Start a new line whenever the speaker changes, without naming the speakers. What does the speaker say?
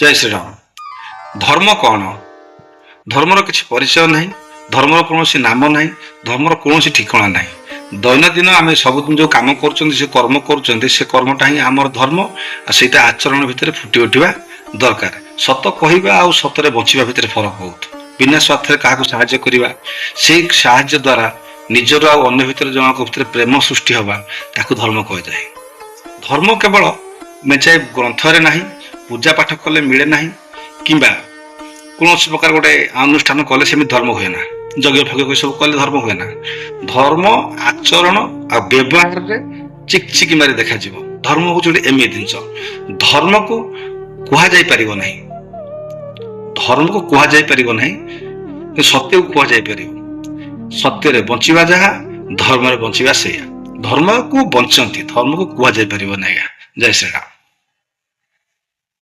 ଜୟ ଶ୍ରୀରାମ। ଧର୍ମ କ'ଣ? ଧର୍ମର କିଛି ପରିଚୟ ନାହିଁ, ଧର୍ମର କୌଣସି ନାମ ନାହିଁ, ଧର୍ମର କୌଣସି ଠିକଣା ନାହିଁ। ଦୈନନ୍ଦିନ ଆମେ ସବୁଦିନ ଯେଉଁ କାମ କରୁଛନ୍ତି, ସେ କର୍ମ କରୁଛନ୍ତି, ସେ କର୍ମଟା ହିଁ ଆମର ଧର୍ମ। ଆଉ ସେଇଟା ଆଚରଣ ଭିତରେ ଫୁଟି ଉଠିବା ଦରକାର। ସତ କହିବା ଆଉ ସତରେ ବଞ୍ଚିବା ଭିତରେ ଫରକ ବହୁତ। ବିନା ସ୍ୱାର୍ଥରେ କାହାକୁ ସାହାଯ୍ୟ କରିବା, ସେଇ ସାହାଯ୍ୟ ଦ୍ୱାରା ନିଜର ଆଉ ଅନ୍ୟ ଭିତରେ ଜଣଙ୍କ ଭିତରେ ପ୍ରେମ ସୃଷ୍ଟି ହେବା, ତାକୁ ଧର୍ମ କୁହାଯାଏ। ଧର୍ମ କେବଳ ମେଞ୍ଚାଏ ଗ୍ରନ୍ଥରେ ନାହିଁ, ପୂଜା ପାଠ କଲେ ମିଳେ ନାହିଁ, କିମ୍ବା କୌଣସି ପ୍ରକାର ଗୋଟେ ଅନୁଷ୍ଠାନ କଲେ ସେମିତି ଧର୍ମ ହୁଏ ନା, ଯଜ୍ଞ ଫଜ୍ଞ ସବୁ କଲେ ଧର୍ମ ହୁଏ ନା। ଧର୍ମ ଆଚରଣ ଆଉ ବ୍ୟବହାରରେ ଚିକଚିକି ମାରି ଦେଖାଯିବ। ଧର୍ମ ହଉଛି ଗୋଟେ ଏମିତି ଜିନିଷ, ଧର୍ମକୁ କୁହାଯାଇ ପାରିବ ନାହିଁ, ଧର୍ମକୁ କୁହାଯାଇ ପାରିବ ନାହିଁ, ସତ୍ୟକୁ କୁହାଯାଇ ପାରିବ। ସତ୍ୟରେ ବଞ୍ଚିବା ଯାହା, ଧର୍ମରେ ବଞ୍ଚିବା ସେଇଆ। ଧର୍ମକୁ ବଞ୍ଚନ୍ତି, ଧର୍ମକୁ କୁହାଯାଇ ପାରିବ ନାହିଁ। ଜୟ ଶ୍ରୀରାମ।